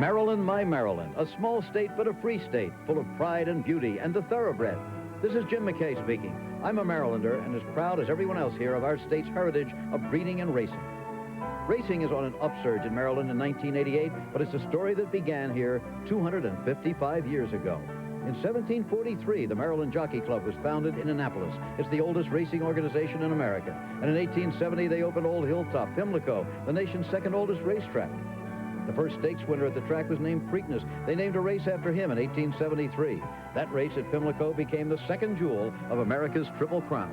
Maryland, my Maryland, a small state but a free state, full of pride and beauty and the thoroughbred. This is Jim McKay speaking. I'm a Marylander and as proud as everyone else here of our state's heritage of breeding and racing. Racing is on an upsurge in Maryland in 1988, but it's a story that began here 255 years ago. In 1743, the Maryland Jockey Club was founded in Annapolis. It's the oldest racing organization in America. And in 1870, they opened Old Hilltop, Pimlico, the nation's second oldest racetrack. The first stakes winner at the track was named Preakness. They named a race after him in 1873. That race at Pimlico became the second jewel of America's Triple Crown.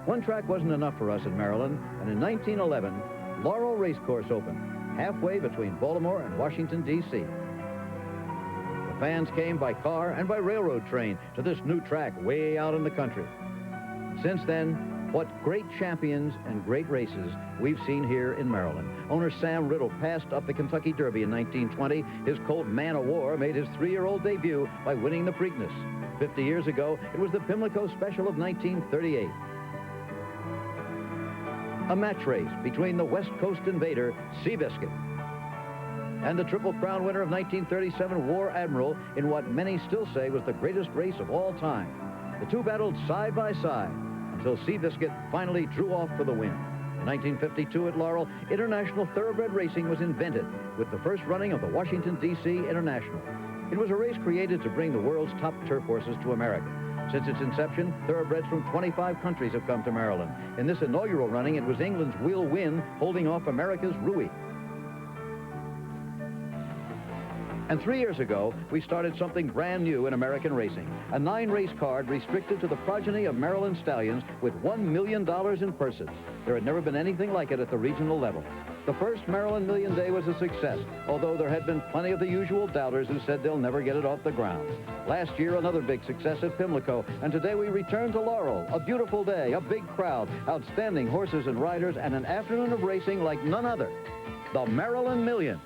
One track wasn't enough for us in Maryland, and in 1911, Laurel Racecourse opened, halfway between Baltimore and Washington, D.C. The fans came by car and by railroad train to this new track way out in the country. Since then, what great champions and great races we've seen here in Maryland. Owner Sam Riddle passed up the Kentucky Derby in 1920. His colt Man o' War made his 3-year-old debut by winning the Preakness. 50 years ago, it was the Pimlico Special of 1938. A match race between the West Coast invader, Seabiscuit, and the Triple Crown winner of 1937, War Admiral, in what many still say was the greatest race of all time. The two battled side by side until Seabiscuit finally drew off for the win. In 1952 at Laurel, international thoroughbred racing was invented with the first running of the Washington, D.C. International. It was a race created to bring the world's top turf horses to America. Since its inception, thoroughbreds from 25 countries have come to Maryland. In this inaugural running, it was England's Will Win holding off America's Rui. And 3 years ago, we started something brand new in American racing. A 9-race card restricted to the progeny of Maryland stallions with $1 million in purses. There had never been anything like it at the regional level. The first Maryland Million Day was a success, although there had been plenty of the usual doubters who said they'll never get it off the ground. Last year, another big success at Pimlico, and today we return to Laurel. A beautiful day, a big crowd, outstanding horses and riders, and an afternoon of racing like none other. The Maryland Million.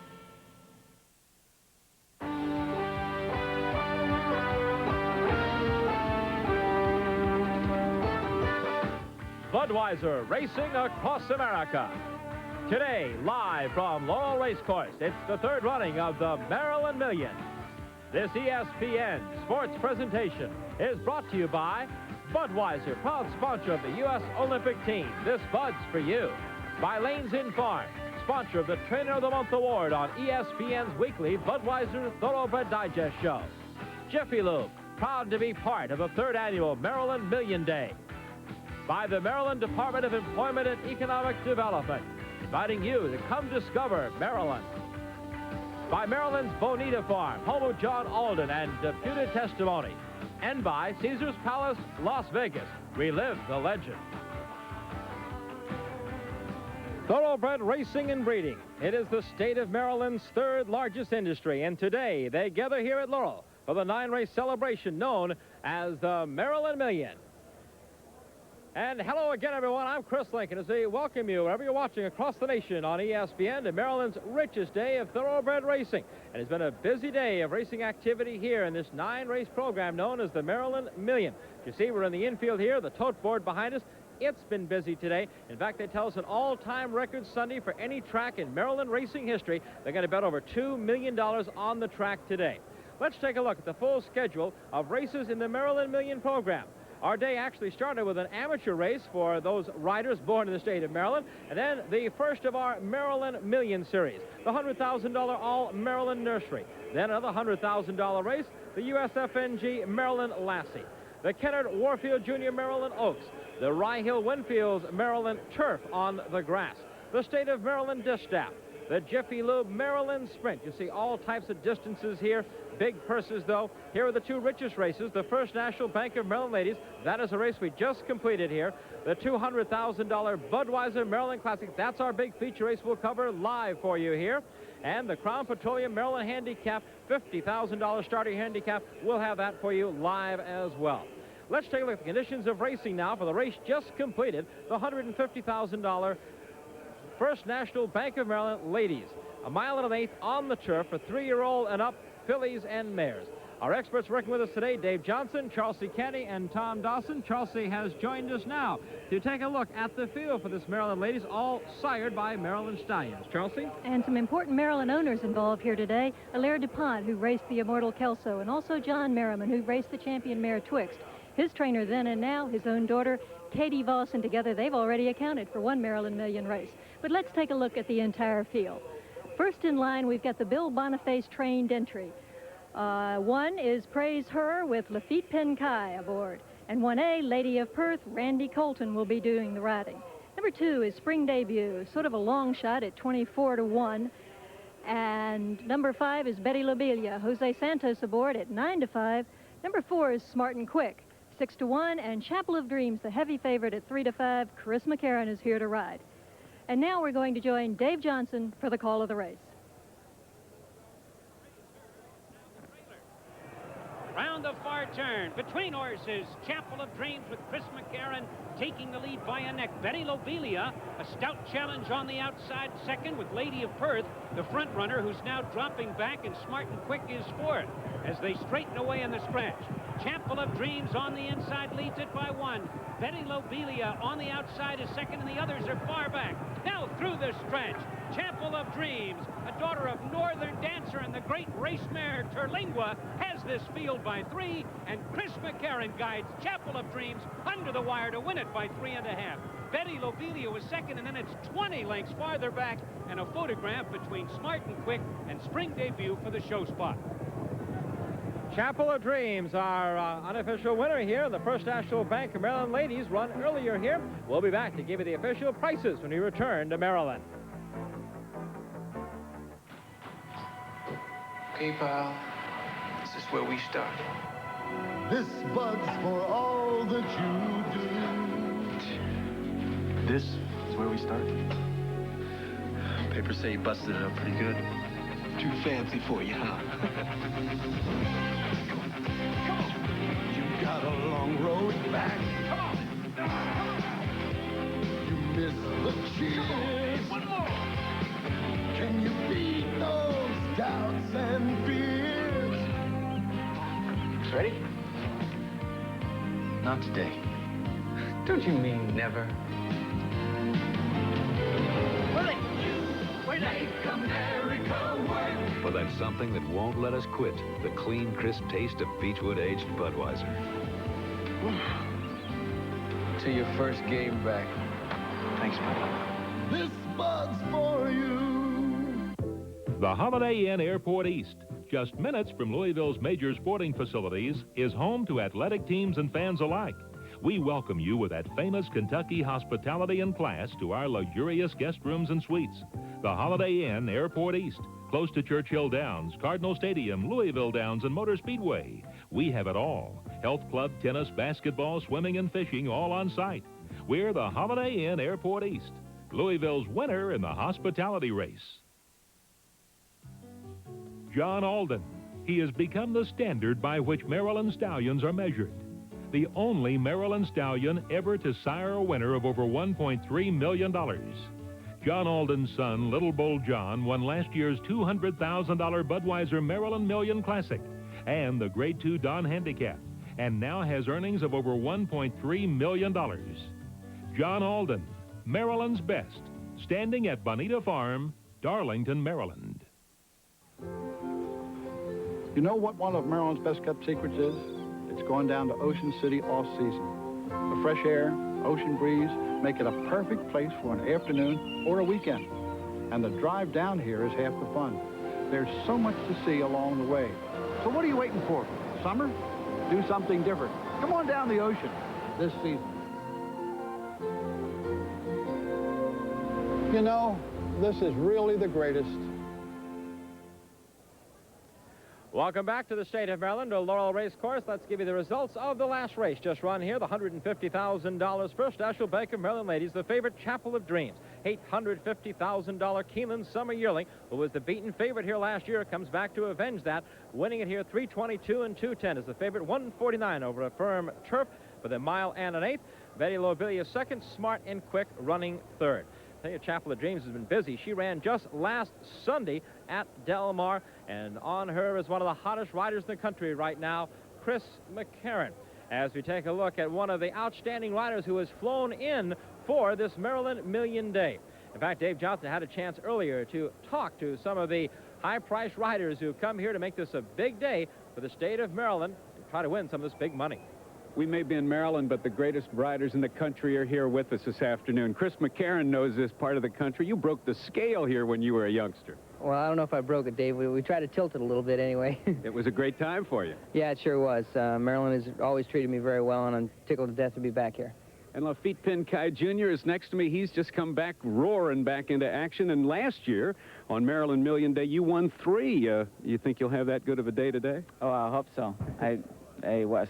Budweiser racing across America. Today, live from Laurel Racecourse, it's the third running of the Maryland Million. This ESPN sports presentation is brought to you by Budweiser, proud sponsor of the U.S. Olympic team. This Bud's for you. By Lanes Inn Farm, sponsor of the Trainer of the Month Award on ESPN's weekly Budweiser Thoroughbred Digest show. Jiffy Lube, proud to be part of the third annual Maryland Million Day. By the Maryland Department of Employment and Economic Development, inviting you to come discover Maryland. By Maryland's Bonita Farm, home of John Alden and deputed testimony. And by Caesar's Palace, Las Vegas, relive the legend. Thoroughbred racing and breeding. It is the state of Maryland's third largest industry, and today they gather here at Laurel for the 9-race celebration known as the Maryland Million. And hello again, everyone. I'm Chris Lincoln as we welcome you, wherever you're watching across the nation on ESPN, to Maryland's richest day of thoroughbred racing. And it's been a busy day of racing activity here in this 9-race program known as the Maryland Million. You see, we're in the infield here, the tote board behind us. It's been busy today. In fact, they tell us an all-time record Sunday for any track in Maryland racing history. They're going to bet over $2 million on the track today. Let's take a look at the full schedule of races in the Maryland Million program. Our day actually started with an amateur race for those riders born in the state of Maryland, and then the first of our Maryland Million Series, the $100,000 All-Maryland Nursery. Then another $100,000 race, the USFNG Maryland Lassie, the Kennard Warfield Jr. Maryland Oaks, the Rye Hill Winfields Maryland Turf on the grass, the State of Maryland Distaff, the Jiffy Lube Maryland Sprint. You see all types of distances here. Big purses, though. Here are the two richest races. The First National Bank of Maryland Ladies. That is a race we just completed here. The $200,000 Budweiser Maryland Classic. That's our big feature race we'll cover live for you here. And the Crown Petroleum Maryland Handicap, $50,000 starting handicap. We'll have that for you live as well. Let's take a look at the conditions of racing now for the race just completed, the $150,000 First National Bank of Maryland Ladies. 1.125 miles on the turf for 3-year-old and up fillies and mares. Our experts working with us today, Dave Johnson, Chelsea Kenny, and Tom Dawson. Chelsea has joined us now to take a look at the field for this Maryland ladies, all sired by Maryland Stallions. Chelsea? And some important Maryland owners involved here today. Alaire DuPont, who raced the immortal Kelso, and also John Merriman, who raced the champion mare Twixt. His trainer then and now, his own daughter, Katie Voss, and together they've already accounted for one Maryland Million race. But let's take a look at the entire field. First in line, we've got the Bill Boniface trained entry. One is Praise Her with Lafitte Penkai aboard. And 1A, Lady of Perth, Randy Colton will be doing the riding. Number 2 is Spring Debut, sort of a long shot at 24-1. And number 5 is Betty Lobelia, Jose Santos aboard at 9-5. Number 4 is Smart and Quick, 6-1. And Chapel of Dreams, the heavy favorite at 3-5. Chris McCarron is here to ride. And now we're going to join Dave Johnson for the call of the race. Round the far turn, between horses, Chapel of Dreams with Chris McCarron taking the lead by a neck. Betty Lobelia, a stout challenge on the outside second with Lady of Perth, the front runner who's now dropping back, and Smart and Quick is fourth as they straighten away in the scratch. Chapel of Dreams on the inside leads it by 1. Betty Lobelia on the outside is second, and the others are far back. Now through the stretch, Chapel of Dreams, a daughter of Northern Dancer and the great race mare Terlingua, has this field by 3, and Chris McCarron guides Chapel of Dreams under the wire to win it by 3.5. Betty Lobelia was second, and then it's 20 lengths farther back, and a photograph between Smart and Quick and Spring Debut for the show spot. Chapel of Dreams, our unofficial winner here. The First National Bank of Maryland ladies run earlier here. We'll be back to give you the official prices when we return to Maryland. Okay, pal, this is where we start. This bud's for all that you do. This is where we start? Papers say you busted it up pretty good. Too fancy for you, huh? You got a long road back. You miss the cheers. One more. Can you beat those doubts and fears? Ready? Not today. Don't you mean never? Make America work. For that something that won't let us quit, the clean, crisp taste of Beechwood aged Budweiser. Till your first game back. Thanks, buddy. This bud's for you. The Holiday Inn Airport East, just minutes from Louisville's major sporting facilities, is home to athletic teams and fans alike. We welcome you with that famous Kentucky hospitality and class to our luxurious guest rooms and suites. The Holiday Inn Airport East, close to Churchill Downs, Cardinal Stadium, Louisville Downs, and Motor Speedway. We have it all. Health club, tennis, basketball, swimming, and fishing all on site. We're the Holiday Inn Airport East, Louisville's winner in the hospitality race. John Alden. He has become the standard by which Maryland stallions are measured. The only Maryland stallion ever to sire a winner of over $1.3 million. John Alden's son, Little Bull John, won last year's $200,000 Budweiser Maryland Million Classic and the Grade 2 Don Handicap, and now has earnings of over $1.3 million. John Alden, Maryland's best, standing at Bonita Farm, Darlington, Maryland. You know what one of Maryland's best-kept secrets is? It's going down to Ocean City off-season. The fresh air, ocean breeze, make it a perfect place for an afternoon or a weekend. And the drive down here is half the fun. There's so much to see along the way. So what are you waiting for? Summer? Do something different. Come on down the ocean this season. You know, this is really the greatest. Welcome back to the state of Maryland, to Laurel Race Course. Let's give you the results of the last race just run here. The $150,000 First National Bank of Maryland ladies. The favorite, Chapel of Dreams. $850,000 Keeneland Summer Yearling, who was the beaten favorite here last year, comes back to avenge that, winning it here 322 and 210 is the favorite. 149 over a firm turf for the mile and an eighth. Betty Lobelia second, Smart and Quick running third. tell you, Chapel of Dreams has been busy. She ran just last Sunday at Del Mar, and on her is one of the hottest riders in the country right now, Chris McCarron. As we take a look at one of the outstanding riders who has flown in for this Maryland Million Day. In fact, Dave Johnson had a chance earlier to talk to some of the high-priced riders who come here to make this a big day for the state of Maryland and try to win some of this big money. We may be in Maryland, but the greatest riders in the country are here with us this afternoon. Chris McCarron knows this part of the country. You broke the scale here when you were a youngster. Well, I don't know if I broke it, Dave. We tried to tilt it a little bit anyway. It was a great time for you. Yeah, it sure was. Maryland has always treated me very well, and I'm tickled to death to be back here. And Lafitte Pincaid Jr. is next to me. He's just come back, roaring back into action. And last year, on Maryland Million Day, you won 3. You think you'll have that good of a day today? Oh, I hope so. It was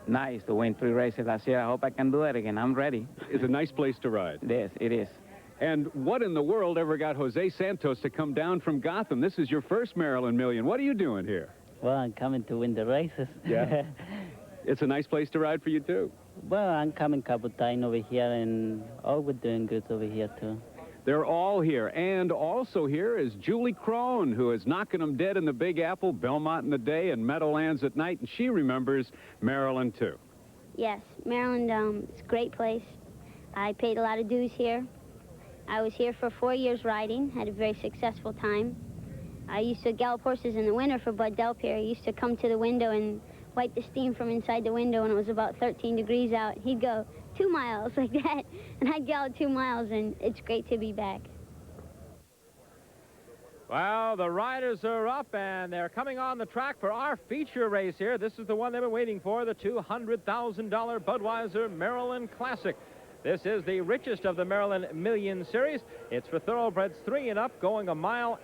nice to win 3 races last year. I hope I can do it again. I'm ready. It's a nice place to ride. Yes, it is. And what in the world ever got Jose Santos to come down from Gotham? This is your first Maryland Million. What are you doing here? Well, I'm coming to win the races. Yeah. It's a nice place to ride for you, too. Well, I'm coming a couple times over here, and we're doing good over here, too. They're all here. And also here is Julie Crone, who is knocking them dead in the Big Apple, Belmont in the day, and Meadowlands at night. And she remembers Maryland, too. Yes, Maryland is a great place. I paid a lot of dues here. I was here for 4 years riding, had a very successful time. I used to gallop horses in the winter for Bud Delpierre. I used to come to the window and wipe the steam from inside the window when it was about 13 degrees out. He'd go 2 miles like that, and I'd gallop 2 miles, and it's great to be back. Well, the riders are up, and they're coming on the track for our feature race here. This is the one they've been waiting for, the $200,000 Budweiser Maryland Classic. This is the richest of the Maryland Million Series. It's for thoroughbreds 3 and up, going 1.25 miles.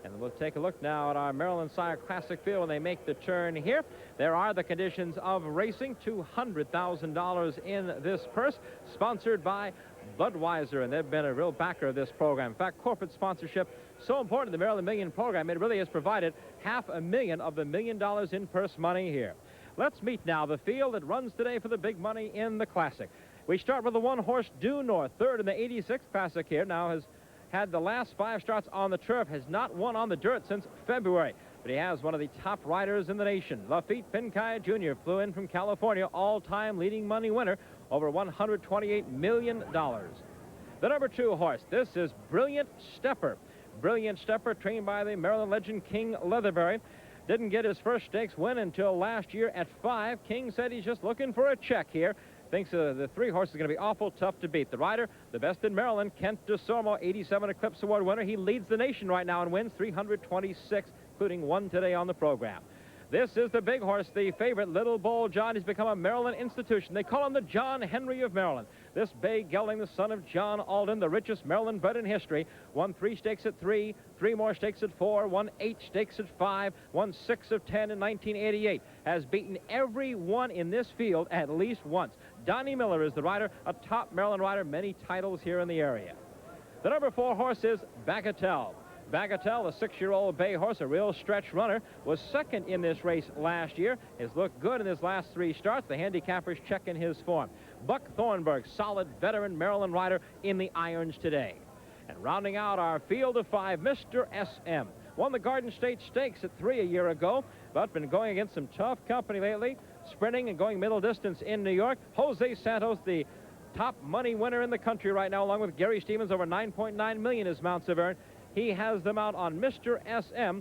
And we'll take a look now at our Maryland Sire Classic field when they make the turn here. There are the conditions of racing, $200,000 in this purse, sponsored by Budweiser, and they've been a real backer of this program. In fact, corporate sponsorship, so important to the Maryland Million program, it really has provided $500,000 of the $1 million in purse money here. Let's meet now the field that runs today for the big money in the Classic. We start with the 1-horse Due North, third in the 86th Classic here. Now has had the last 5 starts on the turf, has not won on the dirt since February. But he has one of the top riders in the nation. Lafitte Pincaid Jr. flew in from California, all-time leading money winner, over $128 million. The number 2 horse, this is Brilliant Stepper. Brilliant Stepper, trained by the Maryland legend King Leatherbury. Didn't get his first stakes win until last year at 5. King said he's just looking for a check here. Thinks the 3 horses are going to be awful tough to beat. The rider, the best in Maryland, Kent DeSormo, 87 Eclipse Award winner. He leads the nation right now and wins 326, including 1 today on the program. This is the big horse, the favorite, Little Bull John. He's become a Maryland institution. They call him the John Henry of Maryland. This bay gelding, the son of John Alden, the richest Maryland bred in history, won 3 stakes at 3, 3 more stakes at 4, won 8 stakes at 5, won 6 of 10 in 1988. Has beaten every one in this field at least once. Donnie Miller is the rider, a top Maryland rider, many titles here in the area. The number 4 horse is Bagatelle. Bagatelle, a 6-year-old bay horse, a real stretch runner, was second in this race last year. Has looked good in his last 3 starts. The handicappers checking his form. Buck Thornburg, solid veteran Maryland rider in the irons today. And rounding out our field of 5, Mr. SM. Won the Garden State Stakes at 3 a year ago, but been going against some tough company lately, sprinting and going middle distance in New York. Jose Santos, the top money winner in the country right now, along with Gary Stevens, over $9.9 million his mounts have earned. He has them out on Mr. SM,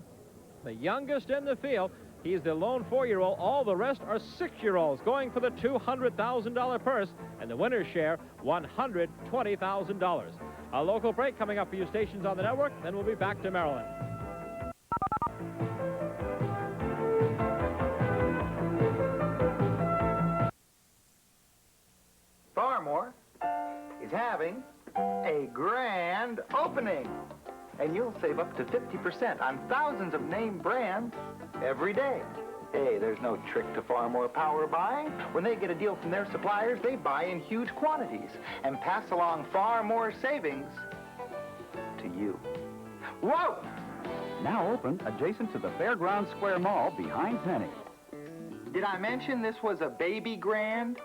the youngest in the field. He's the lone 4-year-old. All the rest are 6-year-olds going for the $200,000 purse, and the winner's share, $120,000. A local break coming up for you stations on the network, then we'll be back to Maryland. Farmore is having a grand opening. And you'll save up to 50% on thousands of name brands every day. Hey, there's no trick to Farmore Power buying. When they get a deal from their suppliers, they buy in huge quantities and pass along far more savings to you. Whoa! Now open adjacent to the Fairgrounds Square Mall behind Penny. Did I mention this was a baby grand?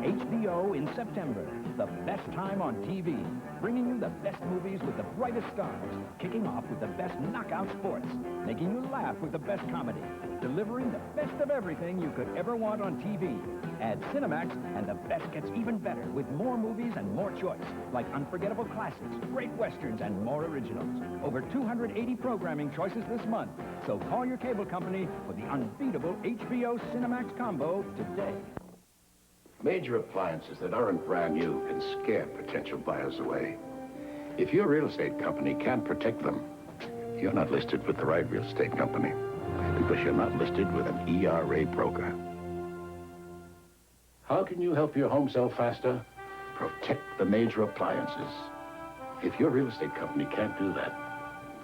HBO in September. The best time on TV. Bringing you the best movies with the brightest stars. Kicking off with the best knockout sports. Making you laugh with the best comedy. Delivering the best of everything you could ever want on TV. Add Cinemax, and the best gets even better with more movies and more choice. Like unforgettable classics, great westerns, and more originals. Over 280 programming choices this month. So call your cable company for the unbeatable HBO Cinemax combo today. Major appliances that aren't brand new can scare potential buyers away. If your real estate company can't protect them, you're not listed with the right real estate company, because you're not listed with an ERA broker. How can you help your home sell faster? Protect the major appliances. If your real estate company can't do that,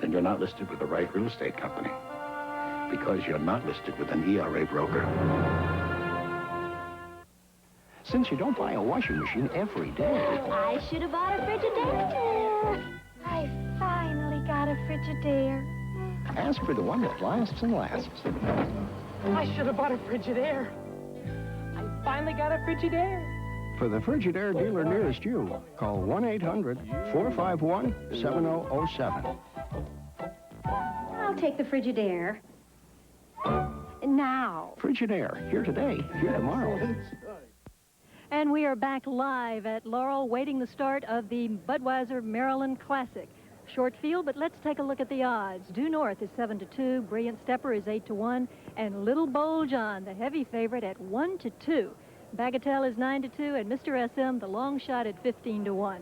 then you're not listed with the right real estate company, because you're not listed with an ERA broker. Since you don't buy a washing machine every day. I should have bought a Frigidaire. I finally got a Frigidaire. Ask for the one that lasts and lasts. I should have bought a Frigidaire. I finally got a Frigidaire. For the Frigidaire dealer nearest you, call 1-800-451-7007. I'll take the Frigidaire. Now. Frigidaire, here today, here tomorrow. And we are back live at Laurel, waiting the start of the Budweiser Maryland Classic. Short field, but let's take a look at the odds. Due North is 7-2, Brilliant Stepper is 8-1, and Little Bowl John, the heavy favorite, at 1-2. Bagatelle is 9-2, and Mr. SM, the long shot, at 15-1.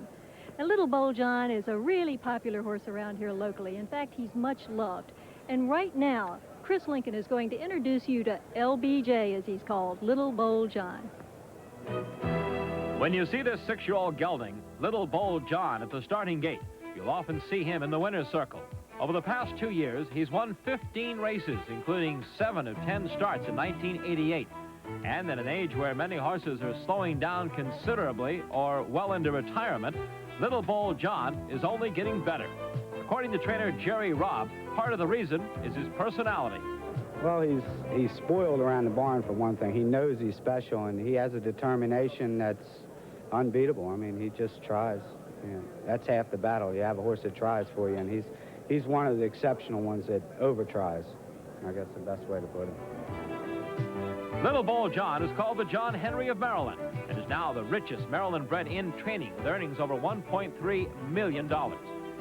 Now, Little Bowl John is a really popular horse around here locally. In fact, he's much loved. And right now, Chris Lincoln is going to introduce you to LBJ, as he's called, Little Bowl John. When you see this 6-year-old gelding, Little Bowl John, at the starting gate, you'll often see him in the winner's circle. Over the past 2 years, he's won 15 races, including 7 of 10 starts in 1988. And at an age where many horses are slowing down considerably or well into retirement, Little Bowl John is only getting better. According to trainer Jerry Robb, part of the reason is his personality. Well, he's spoiled around the barn, for one thing. He knows he's special, and he has a determination that's unbeatable. I mean, he just tries. You know, that's half the battle. You have a horse that tries for you, and he's one of the exceptional ones that over-tries. I guess the best way to put it. Little Bowl John is called the John Henry of Maryland and is now the richest Maryland bred in training, with earnings over $1.3 million.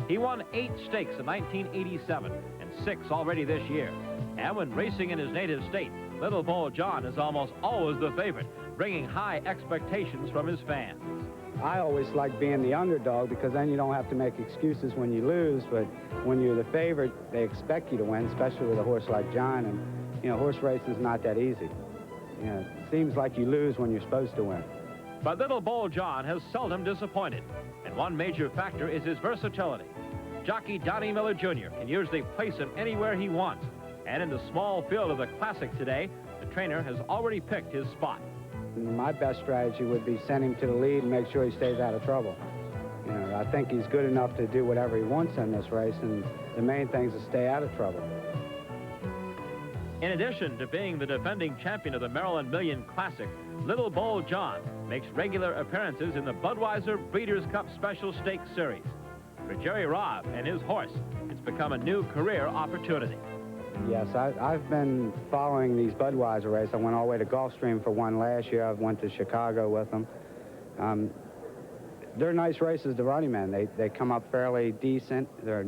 He won 8 stakes in 1987 and 6 already this year. And when racing in his native state, Little Bowl John is almost always the favorite, bringing high expectations from his fans. I always like being the underdog, because then you don't have to make excuses when you lose. But when you're the favorite, they expect you to win, especially with a horse like John. And, you know, horse racing is not that easy. You know, it seems like you lose when you're supposed to win. But Little Bowl John has seldom disappointed, and one major factor is his versatility. Jockey Donnie Miller Jr. can usually place him anywhere he wants. And in the small field of the Classic today, the trainer has already picked his spot. My best strategy would be send him to the lead and make sure he stays out of trouble. You know, I think he's good enough to do whatever he wants in this race, and the main thing is to stay out of trouble. In addition to being the defending champion of the Maryland Million Classic, Little Bowl John makes regular appearances in the Budweiser Breeders' Cup Special Stakes Series. For Jerry Robb and his horse, it's become a new career opportunity. Yes, I've been following these Budweiser races. I went all the way to Gulfstream for one last year. I went to Chicago with them. They're nice races to run him in. They come up fairly decent. They're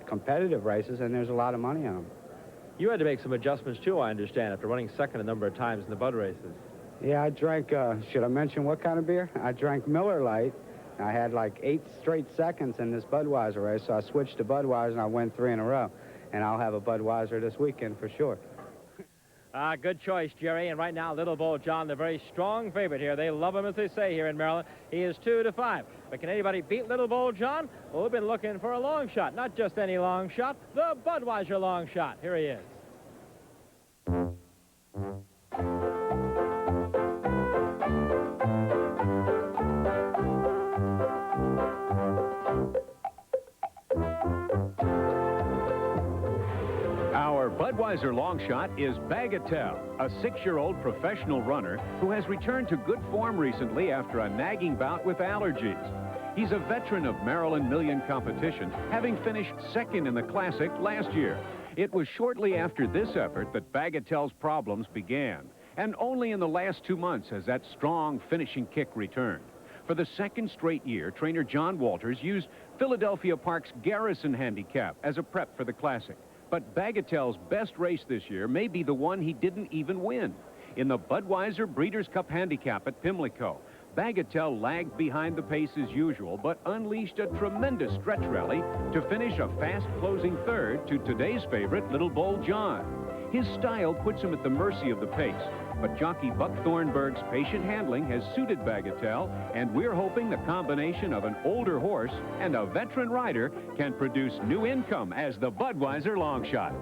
competitive races, and there's a lot of money on them. You had to make some adjustments, too, I understand, after running second a number of times in the Bud races. Yeah, I drank, should I mention what kind of beer? I drank Miller Lite. I had like 8 straight seconds in this Budweiser race, so I switched to Budweiser, and I won 3 in a row. And I'll have a Budweiser this weekend for sure. Good choice, Jerry. And right now, Little Bowl John, the very strong favorite here. They love him, as they say here in Maryland. He is 2-5. But can anybody beat Little Bowl John? Well, we've been looking for a long shot. Not just any long shot, the Budweiser long shot. Here he is. Budweiser long shot is Bagatelle, a 6-year-old professional runner who has returned to good form recently after a nagging bout with allergies. He's a veteran of Maryland Million competition, having finished second in the Classic last year. It was shortly after this effort that Bagatelle's problems began, and only in the last 2 months has that strong finishing kick returned. For the second straight year, trainer John Walters used Philadelphia Park's Garrison handicap as a prep for the Classic. But Bagatelle's best race this year may be the one he didn't even win. In the Budweiser Breeders' Cup handicap at Pimlico, Bagatelle lagged behind the pace as usual, but unleashed a tremendous stretch rally to finish a fast-closing third to today's favorite, Little Bull John. His style puts him at the mercy of the pace, but jockey Buck Thornburg's patient handling has suited Bagatelle, and we're hoping the combination of an older horse and a veteran rider can produce new income as the Budweiser long shot.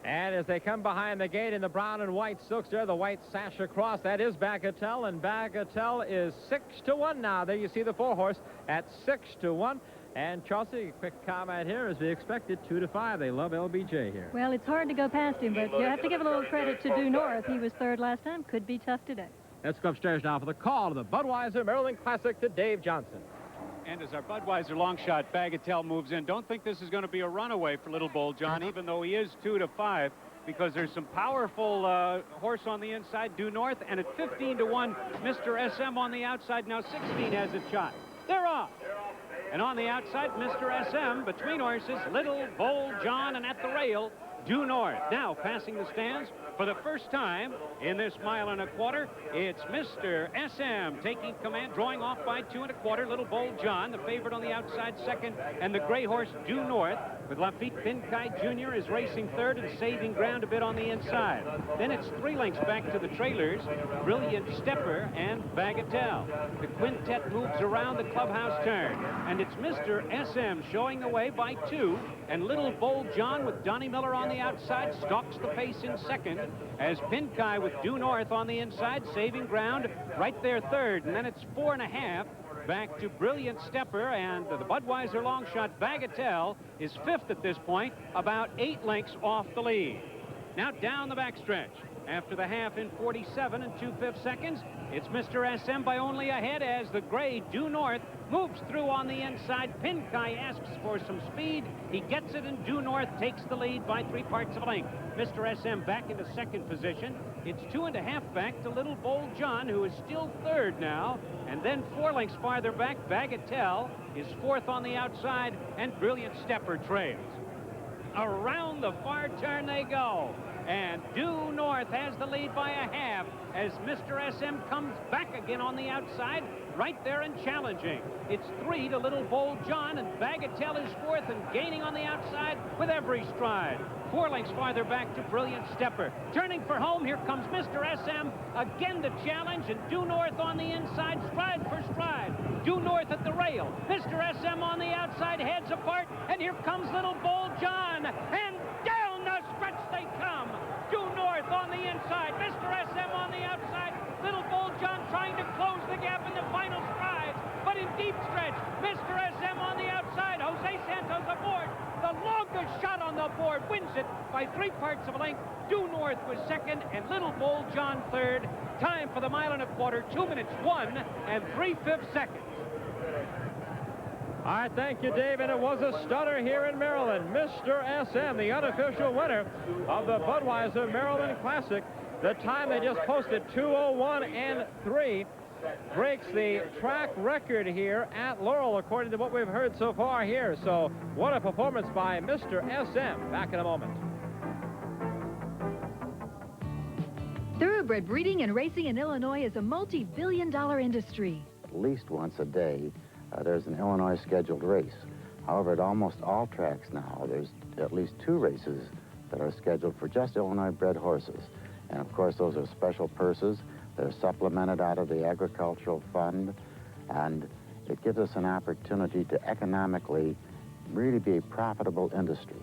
And as they come behind the gate in the brown and white silks there, the white sash across, that is Bagatelle, and Bagatelle is 6-1 now. There you see the 4-horse at 6-1. And Chelsea, quick comment here, as we expected, 2-5. They love LBJ here. Well, it's hard to go past him, but you have to give a little credit to Due North. He was third last time. Could be tough today. Let's go upstairs now for the call to the Budweiser Maryland Classic to Dave Johnson. And as our Budweiser long shot Bagatelle moves in, don't think this is going to be a runaway for Little Bull John, even though he is 2-5, because there's some powerful horse on the inside, Due North, and at 15-1, Mr. SM on the outside. Now 16 has a shot. They're off. And on the outside, Mr. SM, between horses, Little Bull John, and at the rail, Due North. Now passing the stands for the first time in this 1.25 miles, it's Mr. SM taking command, drawing off by 2 1/4. Little Bull John, the favorite on the outside second, and the gray horse Due North, with Lafitte Pinkai Jr. is racing third and saving ground a bit on the inside. Then it's 3 lengths back to the trailers, Brilliant Stepper and Bagatelle. The quintet moves around the clubhouse turn, and it's Mr. SM showing the way by 2, and Little Bull John with Donnie Miller on the outside stalks the pace in second, as Pinkai with Due North on the inside saving ground right there third, and then it's 4 1/2 back to Brilliant Stepper, and the Budweiser long shot Bagatelle is 5th at this point, about 8 lengths off the lead. Now down the backstretch. After the half in 47 2/5 seconds, it's Mr. SM by only a head as the gray Due North moves through on the inside. Pinkai asks for some speed. He gets it, and Due North takes the lead by 3/4 of a length. Mr. SM back into second position. It's 2 1/2 back to Little Bull John, who is still third now. And then 4 lengths farther back, Bagatelle is 4th on the outside, and Brilliant Stepper trails. Around the far turn they go. And Due North has the lead by a half as Mr. SM comes back again on the outside, right there and challenging. It's 3 to Little Bull John, and Bagatelle is 4th and gaining on the outside with every stride. 4 lengths farther back to Brilliant Stepper. Turning for home, here comes Mr. SM again to challenge, and Due North on the inside, stride for stride. Due North at the rail. Mr. SM on the outside, heads apart, and here comes Little Bull John, and down the stretch they come. Due North on the inside, Mr. SM on the outside, Little Bull John trying to close the gap in the final strides, but in deep stretch, Mr. SM on the outside, Jose Santos aboard. The longest shot on the board wins it by 3/4 of a length. Due North was second, and Little Bull John third. Time for the 1.25 miles, 2 minutes, 1 3/5 seconds. All right, thank you, Dave, and it was a stunner here in Maryland. Mr. SM, the unofficial winner of the Budweiser Maryland Classic. The time they just posted, 2:01 3, breaks the track record here at Laurel, according to what we've heard so far here. So what a performance by Mr. SM. Back in a moment. Thoroughbred breeding and racing in Illinois is a multi-billion-dollar industry. At least once a day, there's an Illinois scheduled race. However, at almost all tracks now, there's at least 2 races that are scheduled for just Illinois-bred horses. And of course, those are special purses. They're supplemented out of the agricultural fund, and it gives us an opportunity to economically really be a profitable industry.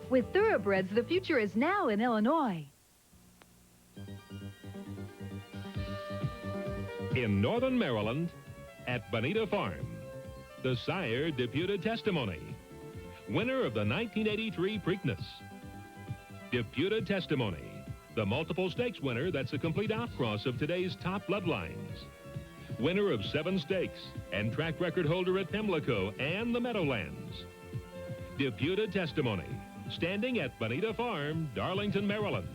With thoroughbreds, the future is now in Illinois. In northern Maryland, at Bonita Farm, the sire deputed testimony, winner of the 1983 Preakness. Deputed Testimony, the multiple stakes winner that's a complete outcross of today's top bloodlines. Winner of 7 stakes and track record holder at Pimlico and the Meadowlands. Deputed Testimony, standing at Bonita Farm, Darlington, Maryland.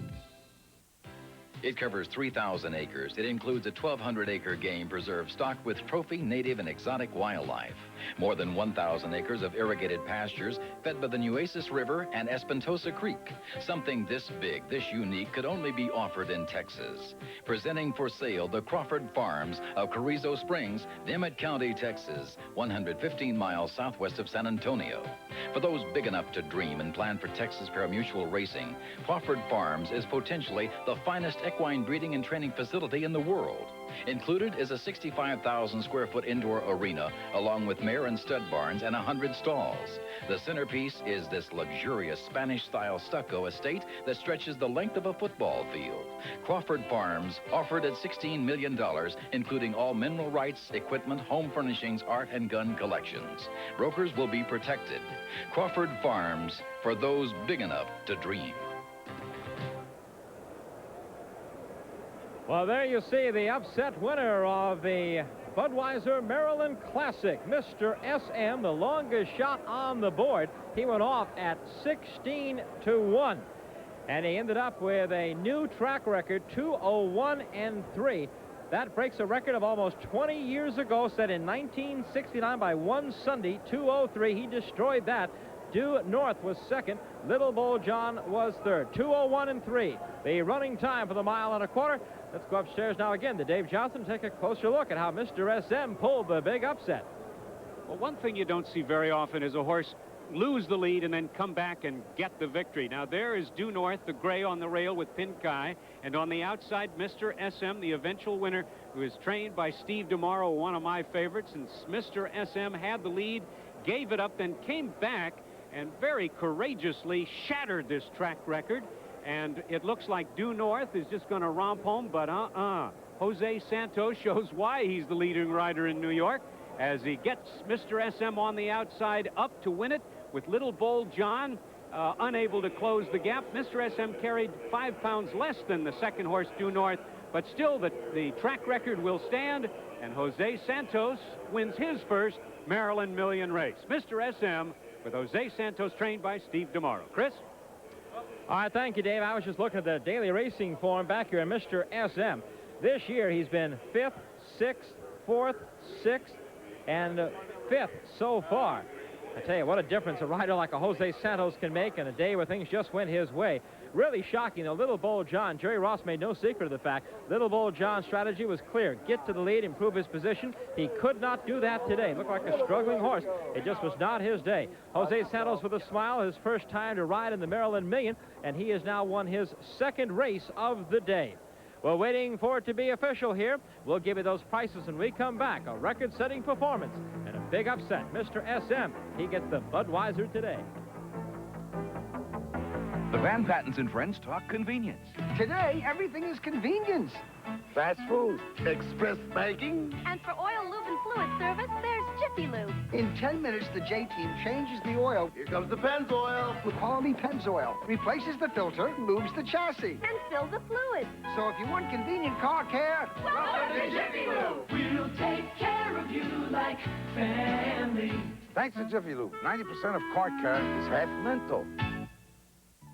It covers 3,000 acres. It includes a 1,200-acre game preserve stocked with trophy, native, and exotic wildlife. More than 1,000 acres of irrigated pastures fed by the Nueces River and Espantosa Creek. Something this big, this unique, could only be offered in Texas. Presenting for sale the Crawford Farms of Carrizo Springs, Emmett County, Texas, 115 miles southwest of San Antonio. For those big enough to dream and plan for Texas parimutuel racing, Crawford Farms is potentially the finest equine breeding and training facility in the world. Included is a 65,000 square foot indoor arena, along with mare and stud barns and 100 stalls. The centerpiece is this luxurious Spanish-style stucco estate that stretches the length of a football field. Crawford Farms, offered at $16 million, including all mineral rights, equipment, home furnishings, art, and gun collections. Brokers will be protected. Crawford Farms, for those big enough to dream. Well, there you see the upset winner of the Budweiser Maryland Classic, Mr. SM, the longest shot on the board. He went off at 16-1, and he ended up with a new track record, 2:01-3. That breaks a record of almost 20 years ago, set in 1969 by one Sunday, 2:03. He destroyed that. Due North was second. Little Bull John was third. 2:01-3. The running time for the 1.25 miles. Let's go upstairs now again to Dave Johnson and take a closer look at how Mr. SM pulled the big upset. Well, one thing you don't see very often is a horse lose the lead and then come back and get the victory. Now, there is Due North, the gray on the rail with Pinkai, and on the outside, Mr. SM, the eventual winner, who is trained by Steve DeMauro, one of my favorites. And Mr. SM had the lead, gave it up, then came back and very courageously shattered this track record. And it looks like Due North is just going to romp home, but Jose Santos shows why he's the leading rider in New York as he gets Mr. SM on the outside up to win it with Little Bull John unable to close the gap. Mr. SM carried 5 pounds less than the second horse, Due North, but still the track record will stand, and Jose Santos wins his first Maryland Million race. Mr. SM with Jose Santos, trained by Steve DeMauro. Chris? All right, thank you, Dave. I was just looking at the daily racing form back here, and Mr. SM. This year, he's been 5th, 6th, 4th, 6th, and 5th so far. I tell you, what a difference a rider like a Jose Santos can make in a day where things just went his way. Really shocking, though. Little Bull John, Jerry Ross made no secret of the fact. Little Bull John's strategy was clear. Get to the lead, improve his position. He could not do that today. Looked like a struggling horse. It just was not his day. Jose Santos with a smile, his first time to ride in the Maryland Million, and he has now won his second race of the day. We're waiting for it to be official here. We'll give you those prices when we come back. A record-setting performance and a big upset. Mr. SM, he gets the Budweiser today. The Van Pattens and Friends talk convenience. Today, everything is convenience. Fast food, express banking. And for oil, lube, and fluid service, there's Jiffy Lube. In 10 minutes, the J-Team changes the oil. Here comes the Pennzoil. With quality Pennzoil. Replaces the filter, lubes the chassis. And fills the fluid. So if you want convenient car care, welcome to Jiffy Lube. We'll take care of you like family. Thanks to Jiffy Lube, 90% of car care is half mental.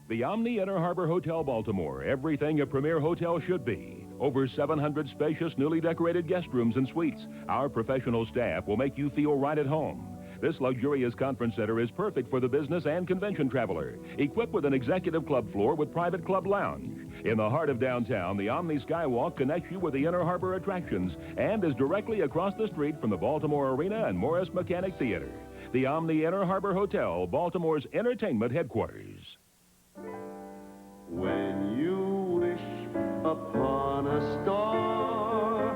The Omni Inner Harbor Hotel, Baltimore. Everything a premier hotel should be. Over 700 spacious, newly decorated guest rooms and suites. Our professional staff will make you feel right at home. This luxurious conference center is perfect for the business and convention traveler. Equipped with an executive club floor with private club lounge. In the heart of downtown, the Omni Skywalk connects you with the Inner Harbor attractions and is directly across the street from the Baltimore Arena and Morris Mechanic Theater. The Omni Inner Harbor Hotel, Baltimore's entertainment headquarters. When you wish upon a star,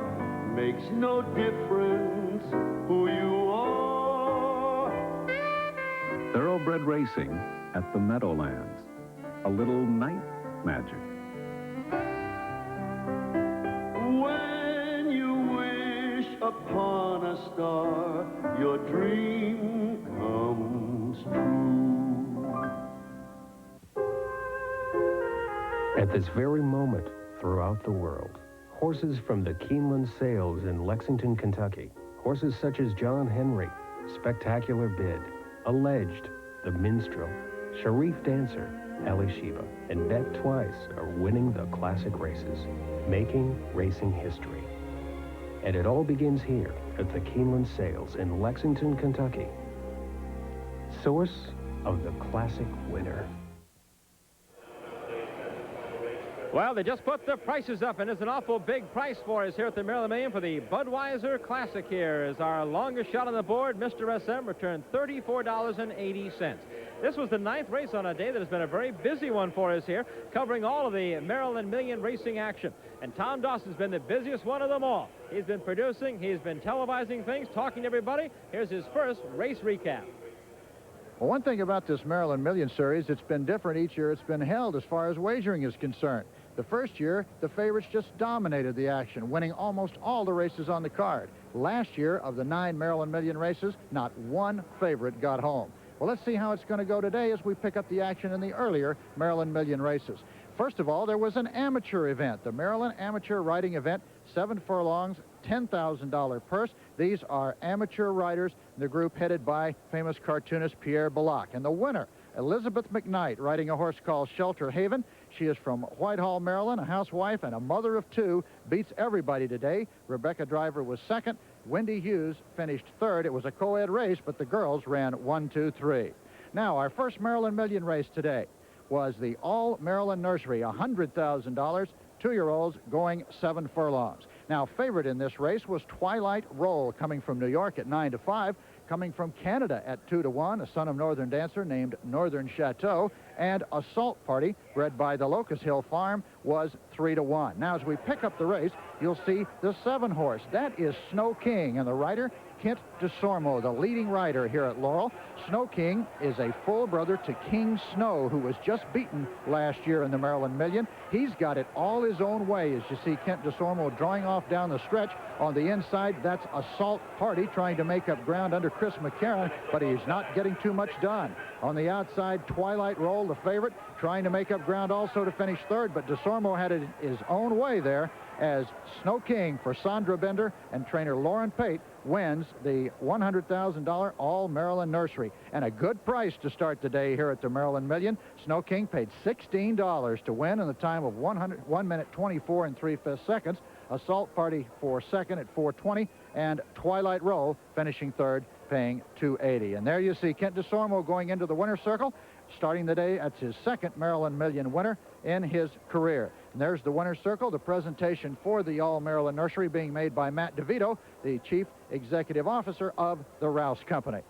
makes no difference who you are. Thoroughbred racing at the Meadowlands. A little night magic. When you wish upon a star, your dream comes true. At this very moment, throughout the world, horses from the Keeneland Sales in Lexington, Kentucky, horses such as John Henry, Spectacular Bid, Alleged, The Minstrel, Sharif Dancer, Ali Sheba, and Bet Twice are winning the classic races, making racing history. And it all begins here at the Keeneland Sales in Lexington, Kentucky. Source of the classic winner. Well, they just put the prices up, and it's an awful big price for us here at the Maryland Million for the Budweiser Classic. Here is our longest shot on the board. Mr. SM returned $34.80. This was the 9th race on a day that has been a very busy one for us here, covering all of the Maryland Million racing action. And Tom Dawson's been the busiest one of them all. He's been producing, he's been televising things, talking to everybody. Here's his first race recap. Well, one thing about this Maryland Million Series, it's been different each year it's been held as far as wagering is concerned. The first year, the favorites just dominated the action, winning almost all the races on the card. Last year, of the 9 Maryland Million races, not one favorite got home. Well, let's see how it's going to go today as we pick up the action in the earlier Maryland Million races. First of all, there was an amateur event, the Maryland Amateur Riding Event, 7 furlongs, $10,000 purse. These are amateur riders, the group headed by famous cartoonist Pierre Belloc. And the winner, Elizabeth McKnight, riding a horse called Shelter Haven. She is from Whitehall, Maryland, a housewife and a mother of 2, beats everybody today. Rebecca Driver was second. Wendy Hughes finished third. It was a co-ed race, but the girls ran 1, 2, 3. Now, our first Maryland Million race today was the All-Maryland Nursery, $100,000, 2-year-olds going 7 furlongs. Now, favorite in this race was Twilight Roll, coming from New York at 9 to 5. Coming from Canada at 2 to 1, a son of Northern Dancer named Northern Chateau, and Assault Party, bred by the Locust Hill Farm, was 3 to 1. Now, as we pick up the race, you'll see the 7 horse. That is Snow King, and the rider, Kent DeSormo, the leading rider here at Laurel. Snow King is a full brother to King Snow, who was just beaten last year in the Maryland Million. He's got it all his own way, as you see Kent DeSormo drawing off down the stretch. On the inside, that's Assault Party trying to make up ground under Chris McCarron, but he's not getting too much done. On the outside, Twilight Roll, the favorite, trying to make up ground also to finish third, but DeSormo had it his own way there as Snow King for Sandra Bender and trainer Lauren Pate wins the $100,000 All-Maryland Nursery. And a good price to start the day here at the Maryland Million. Snow King paid $16 to win in the time of 1 minute 24 and 3/5 seconds. Assault Party for second at 4:20, and Twilight Roll finishing third, paying $280. And there you see Kent DeSormo going into the winner's circle, starting the day. That's his second Maryland Million winner in his career. And there's the winner's circle, the presentation for the All-Maryland Nursery being made by Matt DeVito, the Chief Executive Officer of the Rouse Company.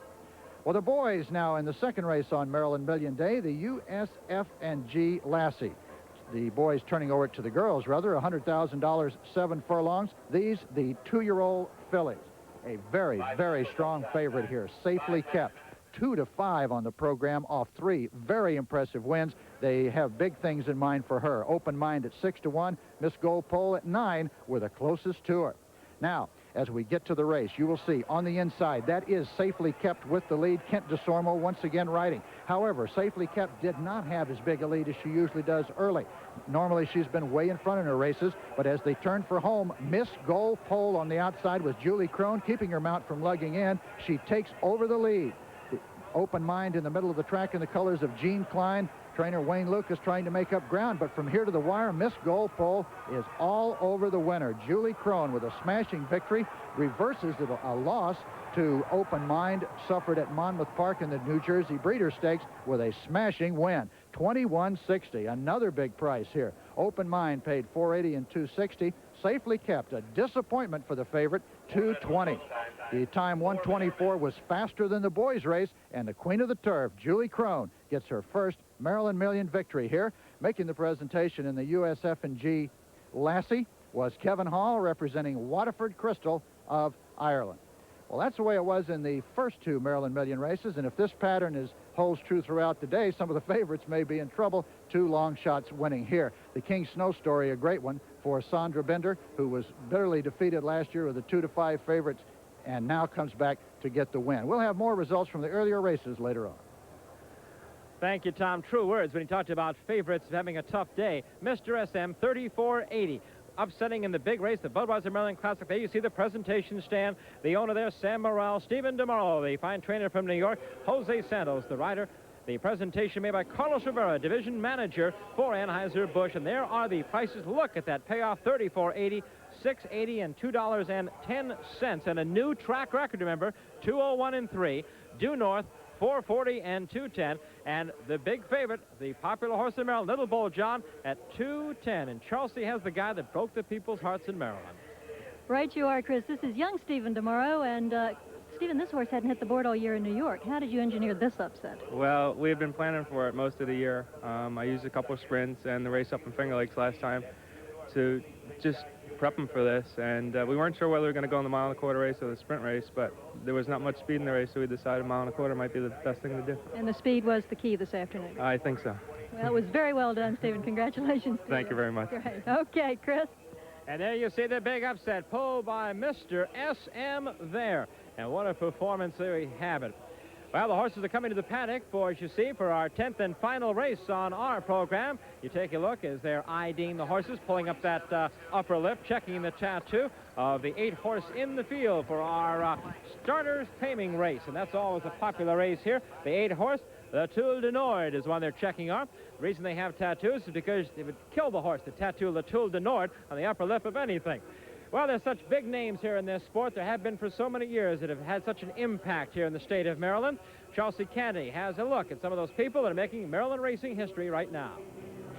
Well, the boys now in the second race on Maryland Million Day, the USF&G Lassie. The boys turning over to the girls, rather, $100,000, 7 furlongs. These, the 2-year-old fillies. A very, very strong favorite here, safely kept. 2 to 5 on the program off 3 very impressive wins. They have big things in mind for her. Open Mind at 6 to 1. Miss Gold Pole at 9 were the closest to her. Now, as we get to the race, you will see on the inside, that is Safely Kept with the lead. Kent DeSormo once again riding. However, Safely Kept did not have as big a lead as she usually does early. Normally, she's been way in front in her races, but as they turn for home, Miss Gold Pole on the outside with Julie Crone keeping her mount from lugging in. She takes over the lead. The Open Mind in the middle of the track in the colors of Gene Klein. Trainer Wayne Lucas trying to make up ground, but from here to the wire, Miss Gold Pole is all over the winner. Julie Crone with a smashing victory, reverses a loss to Open Mind, suffered at Monmouth Park in the New Jersey Breeder Stakes with a smashing win. $21.60, another big price here. Open Mind paid $480 and $260. Safely Kept, a disappointment for the favorite, $220. The time 1:24 was faster than the boys' race, and the queen of the turf, Julie Crone, gets her first Maryland Million victory here. Making the presentation in the USF&G Lassie was Kevin Hall, representing Waterford Crystal of Ireland. Well, that's the way it was in the first 2 Maryland Million races, and if this pattern holds true throughout the day, some of the favorites may be in trouble. 2 long shots winning here. The King Snow story, a great one for Sandra Bender, who was bitterly defeated last year with the 2 to 5 favorites, and now comes back to get the win. We'll have more results from the earlier races later on. Thank you, Tom. True words when he talked about favorites having a tough day. Mr. SM, 3480. Upsetting in the big race, the Budweiser Maryland Classic. There you see the presentation stand. The owner there, Sam Morrell, Stephen DeMorrow, the fine trainer from New York, Jose Santos, the rider. The presentation made by Carlos Rivera, division manager for Anheuser-Busch. And there are the prices. Look at that payoff, $34.80, $6.80, and $2.10. And a new track record, remember, 201 and 3, due north, 440 and 210. And the big favorite, the popular horse in Maryland, Little Bull John, at 210. And Chelsea has the guy that broke the people's hearts in Maryland. Right you are, Chris. This is young Stephen DeMorrow. And, Stephen, this horse hadn't hit the board all year in New York. How did you engineer this upset? Well, we've been planning for it most of the year. I used a couple of sprints and the race up in Finger Lakes last time to just prep him for this. And we weren't sure whether we were going to go in the mile and a quarter race or the sprint race, but there was not much speed in the race, so we decided mile and a quarter might be the best thing to do. And the speed was the key this afternoon. I think so. Well, it was very well done, Stephen. Congratulations. Thank you very much. Great. Okay, Chris. And there you see the big upset pulled by Mr. SM there. And what a performance there we have it. Well, the horses are coming to the paddock for, as you see, for our 10th and final race on our program. You take a look as they're IDing the horses, pulling up that upper lip, checking the tattoo of the 8-horse in the field for our starters taming race. And that's always a popular race here. The 8-horse, the Toul de Nord, is one they're checking on. The reason they have tattoos is because it would kill the horse to tattoo the Toul de Nord on the upper lip of anything. Well, there's such big names here in this sport. There have been for so many years that have had such an impact here in the state of Maryland. Chelsea Kennedy has a look at some of those people that are making Maryland racing history right now.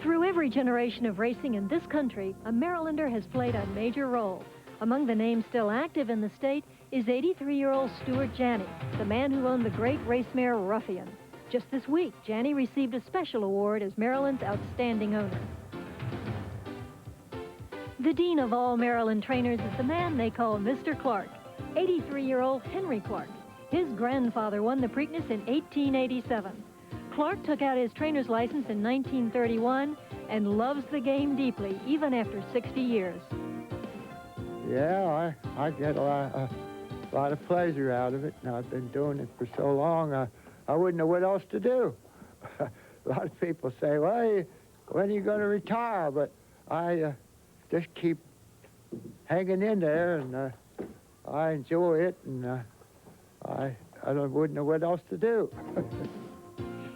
Through every generation of racing in this country, a Marylander has played a major role. Among the names still active in the state is 83-year-old Stuart Janney, the man who owned the great race mare Ruffian. Just this week, Janney received a special award as Maryland's outstanding owner. The dean of all Maryland trainers is the man they call Mr. Clark, 83-year-old Henry Clark. His grandfather won the Preakness in 1887. Clark took out his trainer's license in 1931 and loves the game deeply, even after 60 years. Yeah, I get a lot of pleasure out of it. Now, I've been doing it for so long, I wouldn't know what else to do. A lot of people say, well, when are you going to retire? But I just keep hanging in there, and I enjoy it, and I wouldn't know what else to do.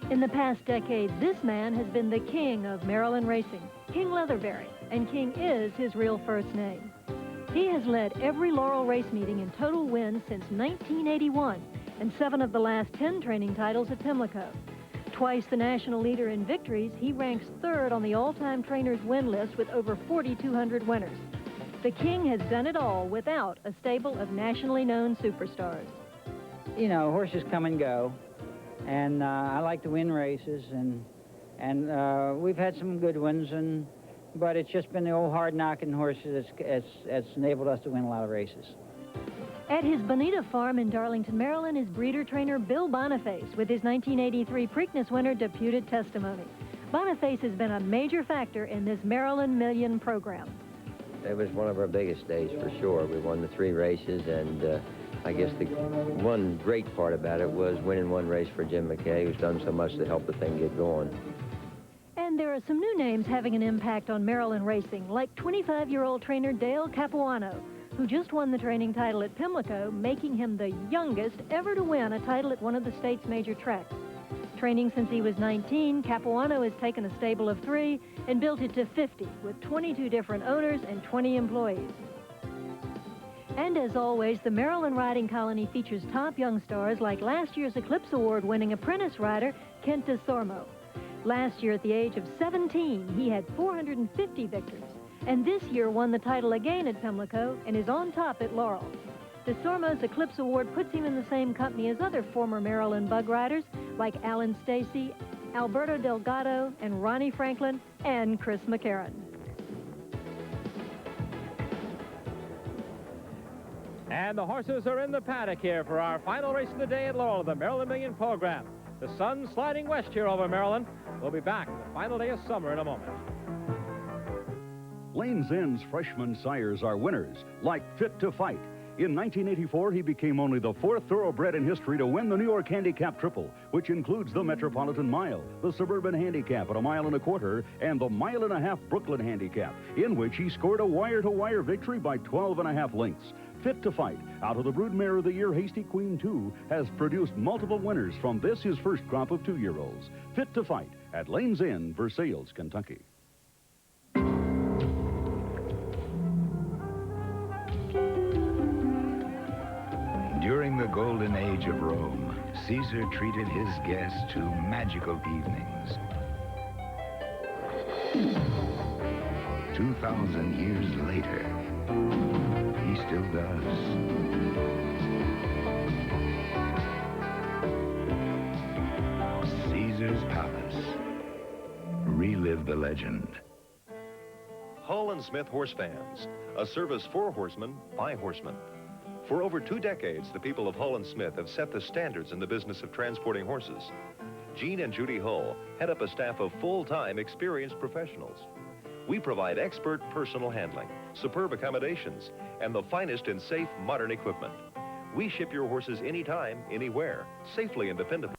In the past decade, this man has been the king of Maryland racing, King Leatherbury, and King is his real first name. He has led every Laurel race meeting in total wins since 1981, and 7 of the last 10 training titles at Pimlico. Twice the national leader in victories, he ranks 3rd on the all-time trainers win list with over 4,200 winners. The King has done it all without a stable of nationally known superstars. You know, horses come and go, and I like to win races, and we've had some good ones, but it's just been the old hard-knocking horses that's enabled us to win a lot of races. At his Bonita farm in Darlington, Maryland, is breeder-trainer Bill Boniface with his 1983 Preakness winner deputed testimony. Boniface has been a major factor in this Maryland Million program. It was one of our biggest days for sure. We won the 3 races, and I guess the one great part about it was winning 1 race for Jim McKay, who's done so much to help the thing get going. And there are some new names having an impact on Maryland racing, like 25-year-old trainer Dale Capuano, who just won the training title at Pimlico, making him the youngest ever to win a title at one of the state's major tracks. Training since he was 19, Capuano has taken a stable of 3 and built it to 50, with 22 different owners and 20 employees. And as always, the Maryland Riding Colony features top young stars like last year's Eclipse Award-winning apprentice rider, Kent DeSormo. Last year, at the age of 17, he had 450 victories, and this year won the title again at Pimlico and is on top at Laurel. DeSormo's Eclipse Award puts him in the same company as other former Maryland bug riders like Alan Stacy, Alberto Delgado, and Ronnie Franklin, and Chris McCarron. And the horses are in the paddock here for our final race of the day at Laurel, the Maryland Million program. The sun's sliding west here over Maryland. We'll be back the final day of summer in a moment. Lane's End's freshman sires are winners, like Fit to Fight. In 1984, he became only the 4th thoroughbred in history to win the New York Handicap Triple, which includes the Metropolitan Mile, the Suburban Handicap at 1.25 miles, and the 1.5 mile Brooklyn Handicap, in which he scored a wire-to-wire victory by 12.5 lengths. Fit to Fight, out of the Broodmare of the Year Hasty Queen 2, has produced multiple winners from this, his first crop of 2-year-olds. Fit to Fight at Lanes End, Versailles, Kentucky. During the golden age of Rome, Caesar treated his guests to magical evenings. 2,000 years later, he still does. Caesar's Palace. Relive the legend. Hull & Smith Horse Fans, a service for horsemen by horsemen. For over 2 decades, the people of Hull & Smith have set the standards in the business of transporting horses. Gene and Judy Hull head up a staff of full-time experienced professionals. We provide expert personal handling, superb accommodations, and the finest in safe, modern equipment. We ship your horses anytime, anywhere, safely and dependably.